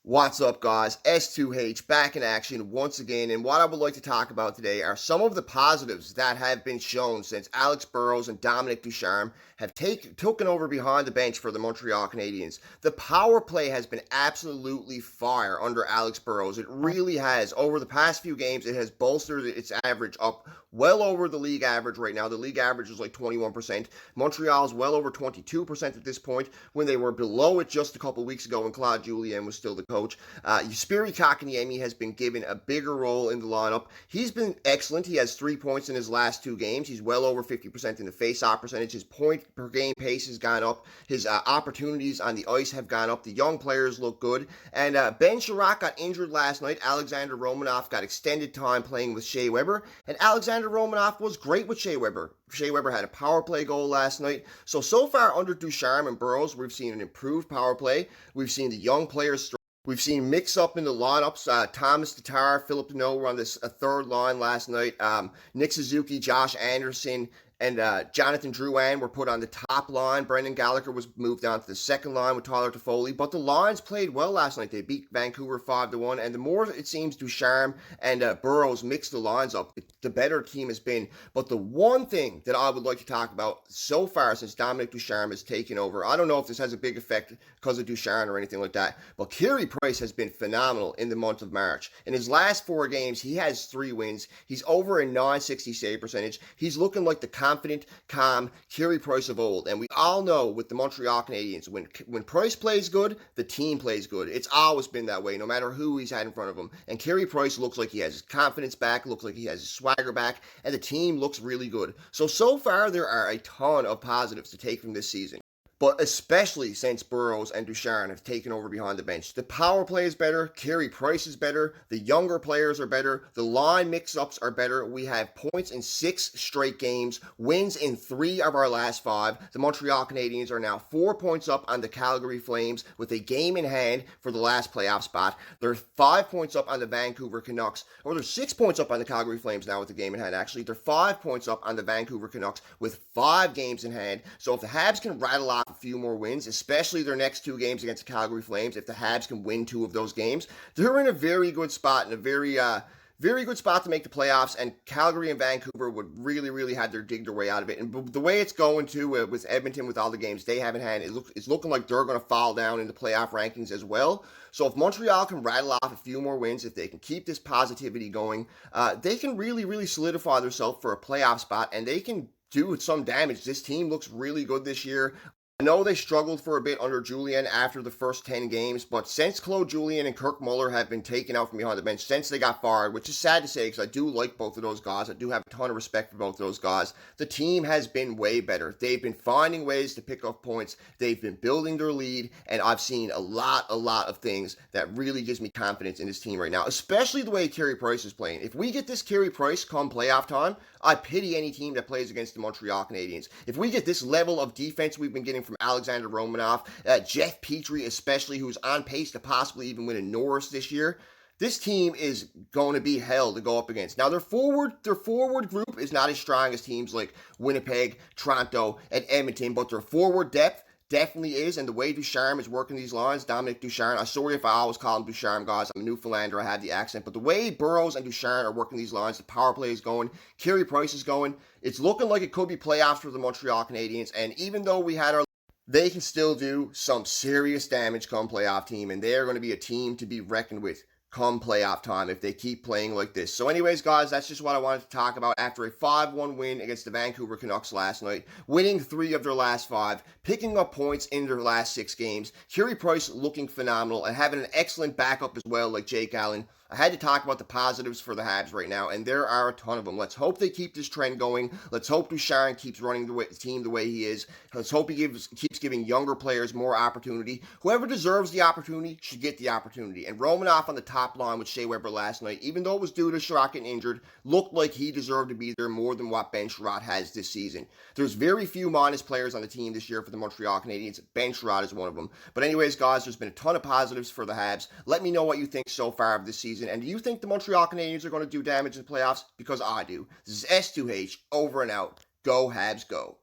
What's up, guys? S2H back in action once again, and what I would like to talk about today are some of the positives that have been shown since Alex Burrows and Dominic Ducharme have taken over behind the bench for the Montreal Canadiens. The power play has been absolutely fire under Alex Burrows. It really has. Over the past few games, it has bolstered its average up well over the league average right now. The league average is like 21%. Montreal is well over 22% at this point, when they were below it just a couple weeks ago when Claude Julien was still the coach. Jesperi Kotkaniemi has been given a bigger role in the lineup. He's been excellent. He has 3 points in his last two games. He's well over 50% in the face-off percentage. His point per game pace has gone up. His opportunities on the ice have gone up. The young players look good. And Ben Sherratt got injured last night. Alexander Romanov got extended time playing with Shea Weber. And Alexander Romanov was great with Shea Weber. Shea Weber had a power play goal last night. So far under Ducharme and Burrows, we've seen an improved power play. We've seen the young players. We've seen mix up in the lineups. Thomas Tatar, Philip Deneau were on this third line last night. Nick Suzuki, Josh Anderson, and Jonathan Drouin were put on the top line. Brendan Gallagher was moved down to the second line with Tyler Toffoli. But the Lions played well last night. They beat Vancouver 5-1. And the more it seems Ducharme and Burrows mix the lines up, the better team has been. But the one thing that I would like to talk about so far since Dominic Ducharme has taken over, I don't know if this has a big effect because of Ducharme or anything like that, but Carey Price has been phenomenal in the month of March. In his last 4 games, he has 3 wins. He's over a .960 save percentage. He's looking like the confident, calm Carey Price of old. And we all know with the Montreal Canadiens, when Price plays good, the team plays good. It's always been that way, no matter who he's had in front of him. And Carey Price looks like he has his confidence back, looks like he has his swagger back, and the team looks really good. So far, there are a ton of positives to take from this season. But especially since Burrows and Ducharme have taken over behind the bench. The power play is better. Carey Price is better. The younger players are better. The line mix-ups are better. We have points in 6 straight games. Wins in 3 of our last 5. The Montreal Canadiens are now 4 points up on the Calgary Flames with a game in hand for the last playoff spot. They're 5 points up on the Vancouver Canucks. Or they're 6 points up on the Calgary Flames now with the game in hand, actually. They're 5 points up on the Vancouver Canucks with 5 games in hand. So if the Habs can rattle off a few more wins, especially their next 2 games against the Calgary Flames, if the Habs can win 2 of those games, they're in a very good spot and a very good spot to make the playoffs, and Calgary and Vancouver would really have dig their way out of it. And the way it's going to with Edmonton, with all the games they haven't had, it's looking like they're going to fall down in the playoff rankings as well. So if Montreal can rattle off a few more wins, if they can keep this positivity going, they can really solidify themselves for a playoff spot, and they can do some damage. This team looks really good this year. I know they struggled for a bit under Julien after the first 10 games, but since Claude Julien and Kirk Muller have been taken out from behind the bench, since they got fired, which is sad to say because I do like both of those guys, I do have a ton of respect for both of those guys, the team has been way better. They've been finding ways to pick up points, they've been building their lead, and I've seen a lot of things that really gives me confidence in this team right now, especially the way Carey Price is playing. If we get this Carey Price come playoff time, I pity any team that plays against the Montreal Canadiens. If we get this level of defense we've been getting from Alexander Romanov, Jeff Petrie especially, who's on pace to possibly even win a Norris this year, this team is going to be hell to go up against. Now, their forward group is not as strong as teams like Winnipeg, Toronto, and Edmonton, but their forward depth definitely is, and the way Ducharme is working these lines, Dominic Ducharme, I'm sorry if I always call him Ducharme, guys, I'm a Newfoundlander, I have the accent, but the way Burrows and Ducharme are working these lines, the power play is going, Carey Price is going, it's looking like it could be playoffs for the Montreal Canadiens, and even though we had our, they can still do some serious damage come playoff team, and they are going to be a team to be reckoned with come playoff time if they keep playing like this. So anyways, guys, that's just what I wanted to talk about after a 5-1 win against the Vancouver Canucks last night, winning 3 of their last 5, picking up points in their last 6 games, Carey Price looking phenomenal, and having an excellent backup as well like Jake Allen. I had to talk about the positives for the Habs right now, and there are a ton of them. Let's hope they keep this trend going. Let's hope Ducharme keeps running the team the way he is. Let's hope he keeps giving younger players more opportunity. Whoever deserves the opportunity should get the opportunity. And Romanoff on the top line with Shea Weber last night, even though it was due to Sherratt getting injured, looked like he deserved to be there more than what Ben Sherratt has this season. There's very few minus players on the team this year for the Montreal Canadiens. Ben Sherratt is one of them. But anyways, guys, there's been a ton of positives for the Habs. Let me know what you think so far of this season. And do you think the Montreal Canadiens are going to do damage in the playoffs? Because I do. This is S2H, over and out. Go Habs, go.